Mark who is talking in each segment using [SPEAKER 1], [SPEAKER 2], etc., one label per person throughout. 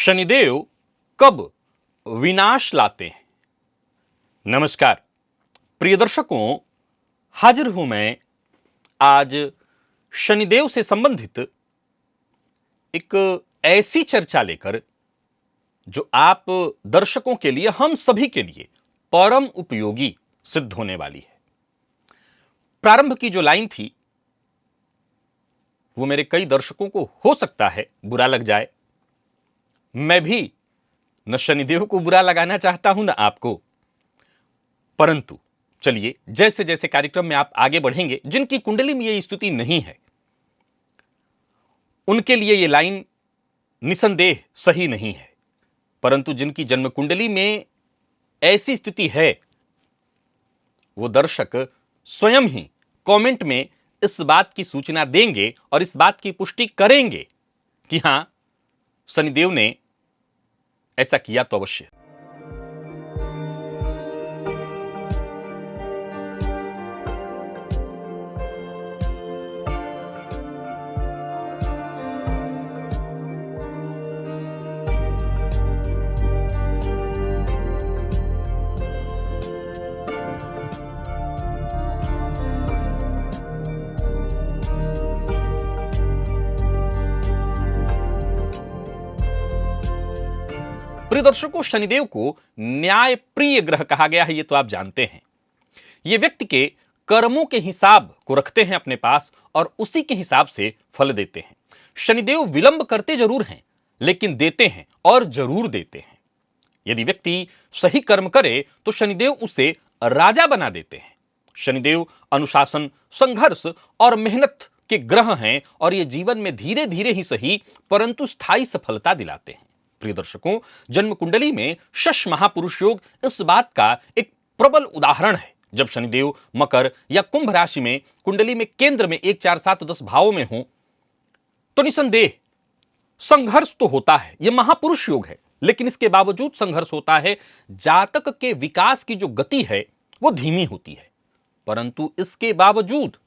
[SPEAKER 1] शनिदेव कब विनाश लाते हैं। नमस्कार प्रिय दर्शकों, हाजिर हूं मैं आज शनिदेव से संबंधित एक ऐसी चर्चा लेकर जो आप दर्शकों के लिए, हम सभी के लिए परम उपयोगी सिद्ध होने वाली है। प्रारंभ की जो लाइन थी वो मेरे कई दर्शकों को हो सकता है बुरा लग जाए। मैं भी न शनिदेव को बुरा लगाना चाहता हूं न आपको, परंतु चलिए जैसे जैसे कार्यक्रम में आप आगे बढ़ेंगे, जिनकी कुंडली में यह स्थिति नहीं है उनके लिए यह लाइन निसंदेह सही नहीं है, परंतु जिनकी जन्म कुंडली में ऐसी स्थिति है वो दर्शक स्वयं ही कमेंट में इस बात की सूचना देंगे और इस बात की पुष्टि करेंगे कि हां, शनिदेव ने ऐसा किया तो अवश्य। प्रिय दर्शकों, शनिदेव को न्याय प्रिय ग्रह कहा गया है, ये तो आप जानते हैं। ये व्यक्ति के कर्मों के हिसाब को रखते हैं अपने पास और उसी के हिसाब से फल देते हैं। शनिदेव विलंब करते जरूर हैं, लेकिन देते हैं और जरूर देते हैं। यदि व्यक्ति सही कर्म करे तो शनिदेव उसे राजा बना देते हैं। शनिदेव अनुशासन, संघर्ष और मेहनत के ग्रह हैं और ये जीवन में धीरे धीरे ही सही परंतु स्थायी सफलता दिलाते हैं। प्रिय दर्शकों, जन्म कुंडली में शश महापुरुष योग इस बात का एक प्रबल उदाहरण है। जब शनिदेव मकर या कुंभ राशि में कुंडली में केंद्र में 1, 4, 7, 10 भावों में हो तो निसंदेह संघर्ष तो होता है। यह महापुरुष योग है, लेकिन इसके बावजूद संघर्ष होता है। जातक के विकास की जो गति है वो धीमी होती है, परंतु इसके बावजूद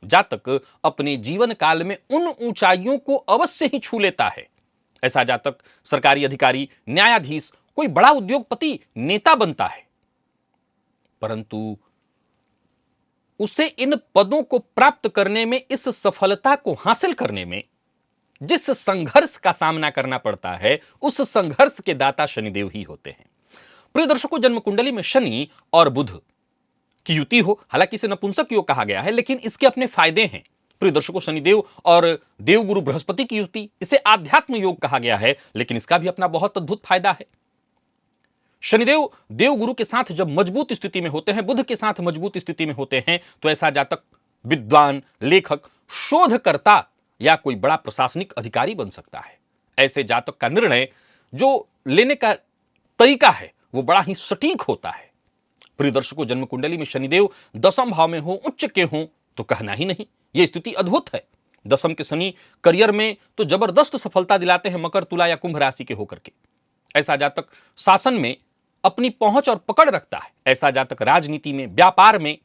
[SPEAKER 1] जातक अपने जीवन काल में उन ऊंचाइयों को अवश्य ही छू लेता है। ऐसा जातक सरकारी अधिकारी, न्यायाधीश, कोई बड़ा उद्योगपति, नेता बनता है, परंतु उसे इन पदों को प्राप्त करने में, इस सफलता को हासिल करने में जिस संघर्ष का सामना करना पड़ता है, उस संघर्ष के दाता शनिदेव ही होते हैं। प्रिय दर्शकों, जन्म कुंडली में शनि और बुध की युति हो, हालांकि इसे नपुंसक योग कहा गया है, लेकिन इसके अपने फायदे हैं। प्रिय दर्शकों, शनिदेव और देवगुरु बृहस्पति की युति, इसे आध्यात्म योग कहा गया है, लेकिन इसका भी अपना बहुत अद्भुत फायदा है। शनिदेव देवगुरु के साथ जब मजबूत स्थिति में होते हैं, बुध के साथ मजबूत स्थिति में होते हैं, तो ऐसा जातक विद्वान, लेखक, शोधकर्ता या कोई बड़ा प्रशासनिक अधिकारी बन सकता है। ऐसे जातक का निर्णय जो लेने का तरीका है वो बड़ा ही सटीक होता है। प्रिय दर्शकों, जन्म कुंडली में शनिदेव दसम भाव में हो, उच्च के हो तो कहना ही नहीं, यह स्थिति अद्भुत है। दसम के शनि करियर में तो जबरदस्त सफलता दिलाते हैं, मकर, तुला या कुंभ राशि के होकर के। ऐसा जातक शासन में अपनी पहुंच और पकड़ रखता है। ऐसा जातक राजनीति में, व्यापार में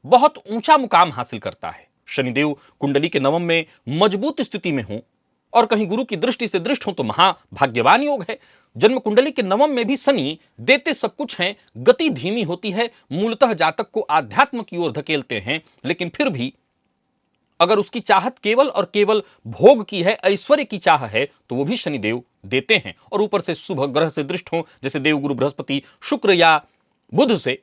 [SPEAKER 1] बहुत ऊंचा मुकाम हासिल करता है। शनिदेव कुंडली के नवम में मजबूत स्थिति में हो और कहीं गुरु की दृष्टि से दृष्ट हो तो महाभाग्यवान योग है। जन्म कुंडली के नवम में भी शनि देते सब कुछ हैं, गति धीमी होती है, मूलतः जातक को आध्यात्म की ओर धकेलते हैं, लेकिन फिर भी अगर उसकी चाहत केवल और केवल भोग की है, ऐश्वर्य की चाह है, तो वो भी शनिदेव देते हैं। और ऊपर से शुभ ग्रह से दृष्ट हो, जैसे देवगुरु बृहस्पति, शुक्र या बुध से,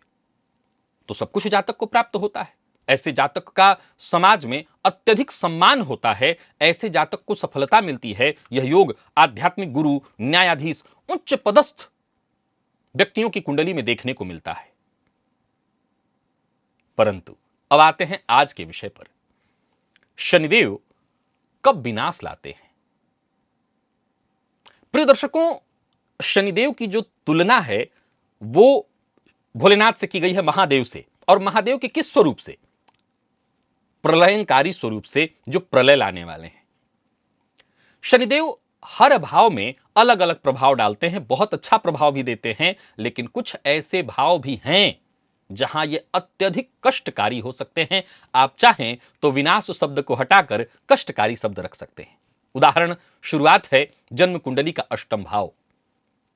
[SPEAKER 1] तो सब कुछ जातक को प्राप्त होता है। ऐसे जातक का समाज में अत्यधिक सम्मान होता है, ऐसे जातक को सफलता मिलती है। यह योग आध्यात्मिक गुरु, न्यायाधीश, उच्च पदस्थ व्यक्तियों की कुंडली में देखने को मिलता है। परंतु अब आते हैं आज के विषय पर। शनिदेव कब विनाश लाते हैं। प्रिय दर्शकों, शनिदेव की जो तुलना है वो भोलेनाथ से की गई है महादेव से, और महादेव के किस स्वरूप से? प्रलयंकारी स्वरूप से, जो प्रलय लाने वाले हैं। शनिदेव हर भाव में अलग अलग प्रभाव डालते हैं, बहुत अच्छा प्रभाव भी देते हैं, लेकिन कुछ ऐसे भाव भी हैं जहां ये अत्यधिक कष्टकारी हो सकते हैं। आप चाहें तो विनाश शब्द को हटाकर कष्टकारी शब्द रख सकते हैं। उदाहरण शुरुआत है जन्म कुंडली का अष्टम भाव।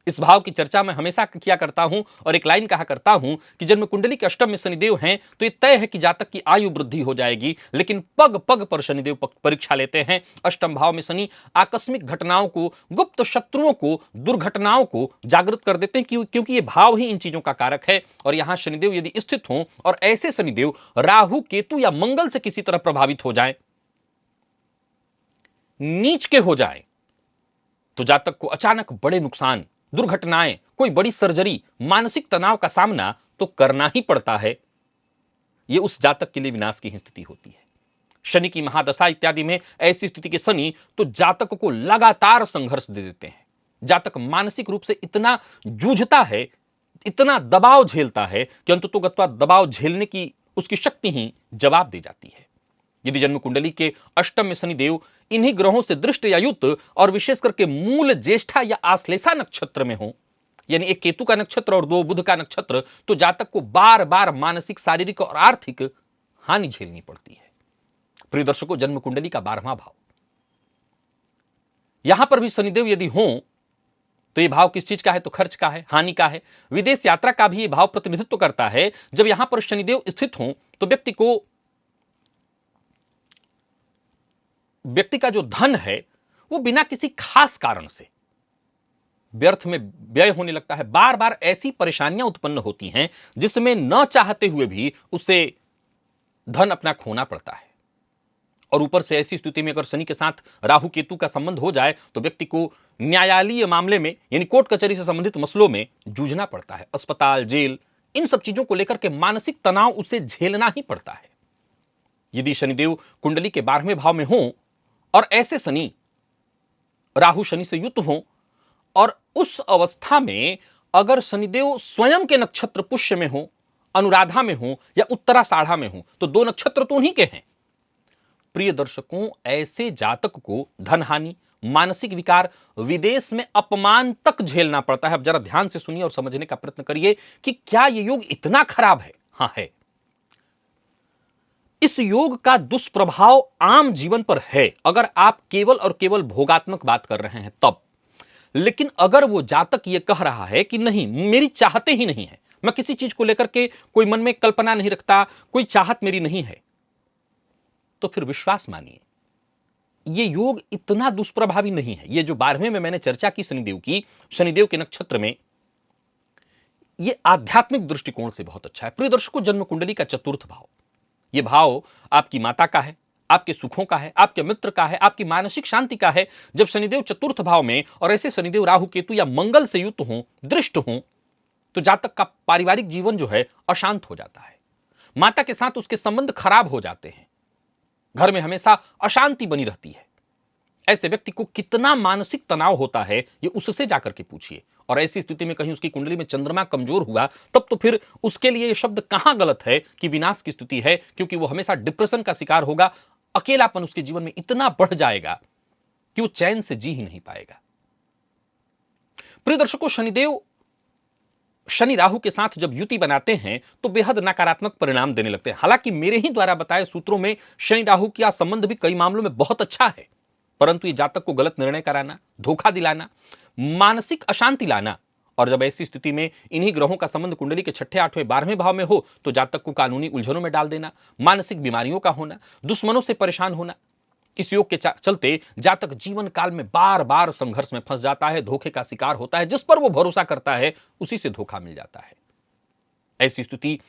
[SPEAKER 1] इस भाव की चर्चा मैं हमेशा किया करता हूं और एक लाइन कहा करता हूं कि जन्म कुंडली के अष्टम में शनिदेव हैं तो ये तय है कि जातक की आयु वृद्धि हो जाएगी, लेकिन पग पग पर शनिदेव परीक्षा लेते हैं। अष्टम भाव में शनि आकस्मिक घटनाओं को, गुप्त शत्रुओं को, दुर्घटनाओं को जागृत कर देते हैं, क्योंकि ये भाव ही इन चीजों का कारक है। और यहां शनिदेव यदि स्थित हों और ऐसे शनिदेव राहु, केतु या मंगल से किसी तरह प्रभावित हो जाए, नीच के हो जाए, तो जातक को अचानक बड़े नुकसान, दुर्घटनाएं, कोई बड़ी सर्जरी, मानसिक तनाव का सामना तो करना ही पड़ता है। यह उस जातक के लिए विनाश की स्थिति होती है। शनि की महादशा इत्यादि में ऐसी स्थिति के शनि तो जातक को लगातार संघर्ष दे देते हैं। जातक मानसिक रूप से इतना जूझता है, इतना दबाव झेलता है कि अंततोगत्वा दबाव झेलने की उसकी शक्ति ही जवाब दे जाती है। यदि जन्म कुंडली के अष्टम में शनिदेव इन्हीं ग्रहों से दृष्ट या युक्त और विशेष करके मूल, ज्येष्ठा या आश्लेषा नक्षत्र में हो, यानी एक केतु का नक्षत्र और दो बुध का नक्षत्र, तो जातक को बार बार मानसिक, शारीरिक और आर्थिक हानि झेलनी पड़ती है। प्रिय दर्शकों, जन्म कुंडली का 12वां भाव, यहां पर भी शनिदेव यदि हो तो यह भाव किस चीज का है? तो खर्च का है, हानि का है। विदेश यात्रा का भी यह भाव प्रतिनिधित्व करता है। जब यहां पर शनिदेव स्थित हो तो व्यक्ति का जो धन है वो बिना किसी खास कारण से व्यर्थ में व्यय होने लगता है। बार बार ऐसी परेशानियां उत्पन्न होती हैं जिसमें न चाहते हुए भी उसे धन अपना खोना पड़ता है। और ऊपर से ऐसी स्थिति में अगर शनि के साथ राहु केतु का संबंध हो जाए तो व्यक्ति को न्यायालयीय मामले में, यानी कोर्ट कचहरी से संबंधित मसलों में जूझना पड़ता है। अस्पताल, जेल, इन सब चीजों को लेकर के मानसिक तनाव उसे झेलना ही पड़ता है। यदि शनिदेव कुंडली के 12वें भाव में हो और ऐसे शनि राहु शनि से युक्त हो और उस अवस्था में अगर शनिदेव स्वयं के नक्षत्र पुष्य में हो, अनुराधा में हो या उत्तराषाढ़ा में हो, तो 2 नक्षत्र तो उन्हीं के हैं। प्रिय दर्शकों, ऐसे जातक को धन हानि, मानसिक विकार, विदेश में अपमान तक झेलना पड़ता है। अब जरा ध्यान से सुनिए और समझने का प्रयत्न करिए कि क्या यह योग इतना खराब है? हां, है। इस योग का दुष्प्रभाव आम जीवन पर है, अगर आप केवल और केवल भोगात्मक बात कर रहे हैं तब। लेकिन अगर वो जातक ये कह रहा है कि नहीं, मेरी चाहते ही नहीं है, मैं किसी चीज को लेकर के कोई मन में कल्पना नहीं रखता, कोई चाहत मेरी नहीं है, तो फिर विश्वास मानिए, ये योग इतना दुष्प्रभावी नहीं है। ये जो 12वें में मैंने चर्चा की शनिदेव की, शनिदेव के नक्षत्र में, ये आध्यात्मिक दृष्टिकोण से बहुत अच्छा है। प्रिय दर्शकों, जन्म कुंडली का 4th भाव, ये भाव आपकी माता का है, आपके सुखों का है, आपके मित्र का है, आपकी मानसिक शांति का है। जब शनिदेव 4th भाव में और ऐसे शनिदेव राहु केतु या मंगल से युक्त हों, दृष्ट हों, तो जातक का पारिवारिक जीवन जो है अशांत हो जाता है। माता के साथ उसके संबंध खराब हो जाते हैं, घर में हमेशा अशांति बनी रहती है। ऐसे व्यक्ति को कितना मानसिक तनाव होता है ये उससे जाकर के पूछिए। और ऐसी स्थिति में कहीं उसकी कुंडली में चंद्रमा कमजोर हुआ तब तो फिर उसके लिए ये शब्द कहां गलत है कि विनाश की स्थिति है, क्योंकि वो हमेशा डिप्रेशन का शिकार होगा। अकेलापन उसके जीवन में इतना बढ़ जाएगा कि वो चैन से जी ही नहीं पाएगा। प्रिय दर्शकों, शनिदेव शनि राहु के साथ जब युति बनाते हैं तो बेहद नकारात्मक परिणाम देने लगते हैं। हालांकि मेरे ही द्वारा बताए सूत्रों में शनि राहु का संबंध भी कई मामलों में बहुत अच्छा है, परंतु ये जातक को गलत निर्णय कराना, धोखा दिलाना, मानसिक अशांति लाना, और जब ऐसी स्थिति में इन्हीं ग्रहों का संबंध कुंडली के 6ठे, 8वें, 12वें भाव में हो तो जातक को कानूनी उलझनों में डाल देना, मानसिक बीमारियों का होना, दुश्मनों से परेशान होना। इस योग के चलते जातक जीवन काल में बार बार संघर्ष में फंस जाता है, धोखे का शिकार होता है। जिस पर वो भरोसा करता है उसी से धोखा मिल जाता है। ऐसी स्थिति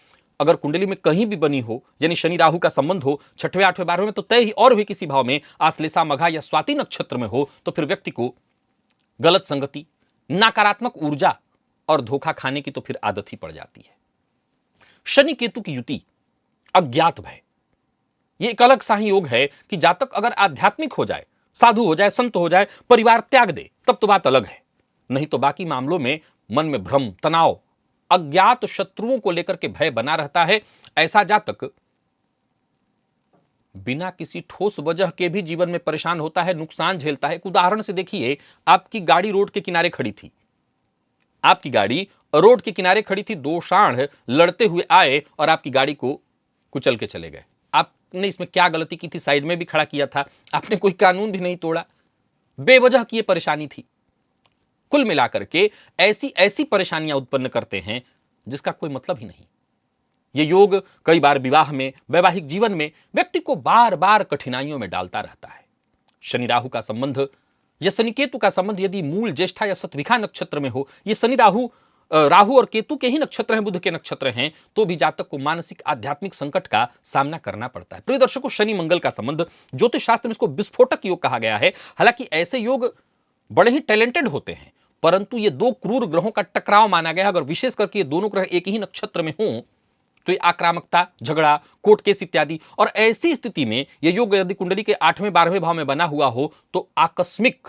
[SPEAKER 1] अगर कुंडली में कहीं भी बनी हो, यानी शनि राहु का संबंध हो 6ठे, 8वें, 12वें में, तो तय ही और भी किसी भाव में आश्लेषा, मघा या स्वाति नक्षत्र में हो, तो फिर व्यक्ति को गलत संगति, नकारात्मक ऊर्जा और धोखा खाने की तो फिर आदत ही पड़ जाती है। शनि केतु की युति, अज्ञात भय, यह एक अलग सा ही योग है कि जातक अगर आध्यात्मिक हो जाए, साधु हो जाए, संत हो जाए, परिवार त्याग दे, तब तो बात अलग है। नहीं तो बाकी मामलों में मन में भ्रम, तनाव, अज्ञात शत्रुओं को लेकर के भय बना रहता है। ऐसा जातक बिना किसी ठोस वजह के भी जीवन में परेशान होता है, नुकसान झेलता है। एक उदाहरण से देखिए, आपकी गाड़ी रोड के किनारे खड़ी थी, आपकी गाड़ी रोड के किनारे खड़ी थी, 2 सांड लड़ते हुए आए और आपकी गाड़ी को कुचल के चले गए। आपने इसमें क्या गलती की थी? साइड में भी खड़ा किया था, आपने कोई कानून भी नहीं तोड़ा, बेवजह की ये परेशानी थी। कुल मिलाकर के ऐसी ऐसी परेशानियां उत्पन्न करते हैं जिसका कोई मतलब ही नहीं। ये योग कई बार विवाह में, वैवाहिक जीवन में व्यक्ति को बार बार कठिनाइयों में डालता रहता है। शनि राहु का संबंध या शनि केतु का संबंध यदि मूल ज्येष्ठा या सतविखा नक्षत्र में हो, ये शनि राहु राहु और केतु के ही नक्षत्र हैं, बुध के नक्षत्र हैं, तो भी जातक को मानसिक आध्यात्मिक संकट का सामना करना पड़ता है। प्रिय दर्शकों, शनि मंगल का संबंध ज्योतिष शास्त्र में इसको विस्फोटक योग कहा गया है। हालांकि ऐसे योग बड़े ही टैलेंटेड होते हैं, परंतु ये दो क्रूर ग्रहों का टकराव माना गया है। अगर विशेष करके ये दोनों ग्रह एक ही नक्षत्र में हों तो ये आक्रामकता, झगड़ा, कोर्ट केस इत्यादि, और ऐसी स्थिति में ये योग यदि कुंडली के 8वें 12वें भाव में बना हुआ हो तो आकस्मिक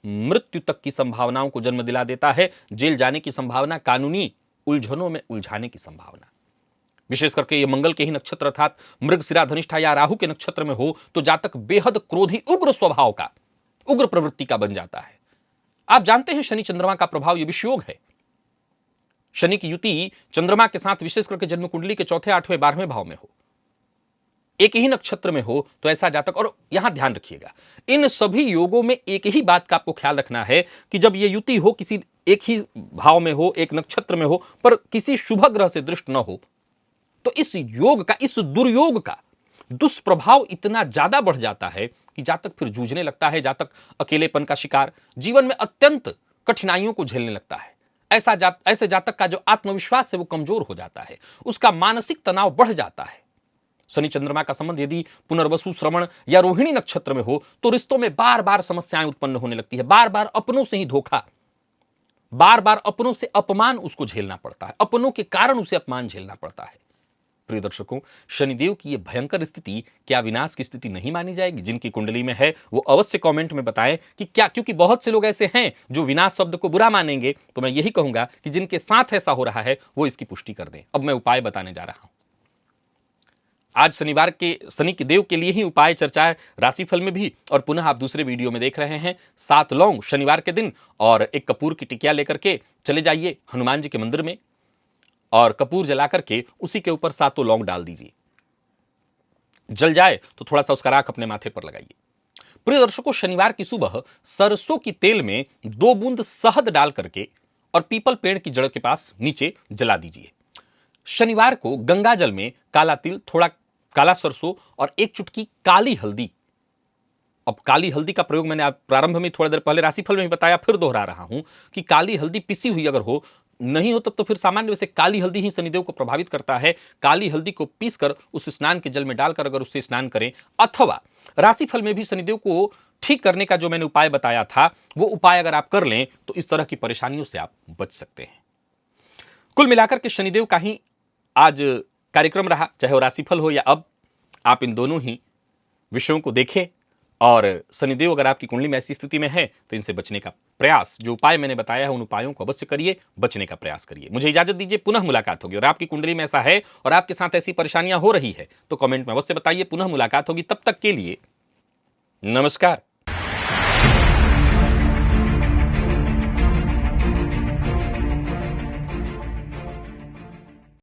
[SPEAKER 1] मृत्यु तक की संभावनाओं को जन्म दिला देता है। जेल जाने की संभावना, कानूनी उलझनों में उलझाने की संभावना। विशेष करके ये मंगल के ही नक्षत्र अर्थात मृगशिरा, धनिष्ठा या राहु के नक्षत्र में हो तो जातक बेहद क्रोधी, उग्र स्वभाव का, उग्र प्रवृत्ति का बन जाता है। आप जानते हैं शनि चंद्रमा का प्रभाव ये विषयोग है। शनि की युति चंद्रमा के साथ विशेष करके जन्म कुंडली के 4, 8वें 12वें भाव में हो, एक ही नक्षत्र में हो तो ऐसा जातक, और यहां ध्यान रखिएगा इन सभी योगों में एक ही बात का आपको ख्याल रखना है कि जब ये युति हो किसी एक ही भाव में हो, एक नक्षत्र में हो, पर किसी शुभ ग्रह से दृष्ट न हो, तो इस योग का, इस दुर्योग का दुष्प्रभाव इतना ज्यादा बढ़ जाता है कि जातक फिर जूझने लगता है। जातक अकेलेपन का शिकार, जीवन में अत्यंत कठिनाइयों को झेलने लगता है। ऐसे जातक का जो आत्मविश्वास है वो कमजोर हो जाता है, उसका मानसिक तनाव बढ़ जाता है। शनि चंद्रमा का संबंध यदि पुनर्वसु, श्रवण या रोहिणी नक्षत्र में हो तो रिश्तों में बार बार समस्याएं उत्पन्न होने लगती है। बार बार अपनों से ही धोखा, बार बार अपनों से अपमान उसको झेलना पड़ता है, अपनों के कारण उसे अपमान झेलना पड़ता है। प्रिय दर्शकों, शनिदेव की यह भयंकर स्थिति क्या विनाश की स्थिति नहीं मानी जाएगी? जिनकी कुंडली में है वो अवश्य कमेंट में बताएं कि क्या, क्योंकि बहुत से लोग ऐसे हैं जो विनाश शब्द को बुरा मानेंगे। तो मैं यही कहूंगा कि जिनके साथ ऐसा हो रहा है वो इसकी पुष्टि कर दें। अब मैं उपाय बताने जा रहा हूं। आज शनिवार के शनि के देव के लिए ही उपाय चर्चा है राशिफल में भी, और पुनः आप दूसरे वीडियो में देख रहे हैं। 7 लौंग शनिवार के दिन और एक कपूर की टिकिया लेकर के चले जाइए हनुमान जी के मंदिर में, और कपूर जला करके उसी के ऊपर 7 लौंग डाल दीजिए। जल जाए तो थोड़ा सा उसका राख अपने माथे पर लगाइए। प्रिय दर्शकों, शनिवार की सुबह सरसों की तेल में 2 बूंद शहद डाल करके और पीपल पेड़ की जड़ के पास नीचे जला दीजिए। शनिवार को गंगा जल में काला तिल, थोड़ा काला सरसों और 1 चुटकी काली हल्दी। अब काली हल्दी का प्रयोग मैंने प्रारंभ में थोड़ी देर पहले राशिफल में भी बताया, फिर दोहरा रहा हूं कि काली हल्दी पिसी हुई अगर हो, नहीं हो तब तो फिर सामान्य वैसे काली हल्दी ही शनिदेव को प्रभावित करता है। काली हल्दी को पीसकर उस स्नान के जल में डालकर अगर उससे स्नान करें, अथवा राशिफल में भी शनिदेव को ठीक करने का जो मैंने उपाय बताया था वो उपाय अगर आप कर लें तो इस तरह की परेशानियों से आप बच सकते हैं। कुल मिलाकर के शनिदेव का ही आज कार्यक्रम रहा, चाहे वो राशिफल हो या अब। आप इन दोनों ही विषयों को देखें, और शनिदेव अगर आपकी कुंडली में ऐसी स्थिति में है तो इनसे बचने का प्रयास, जो उपाय मैंने बताया है उन उपायों को अवश्य करिए, बचने का प्रयास करिए। मुझे इजाजत दीजिए, पुनः मुलाकात होगी। और आपकी कुंडली में ऐसा है और आपके साथ ऐसी परेशानियां हो रही है तो कमेंट में अवश्य बताइए। पुनः मुलाकात होगी, तब तक के लिए नमस्कार।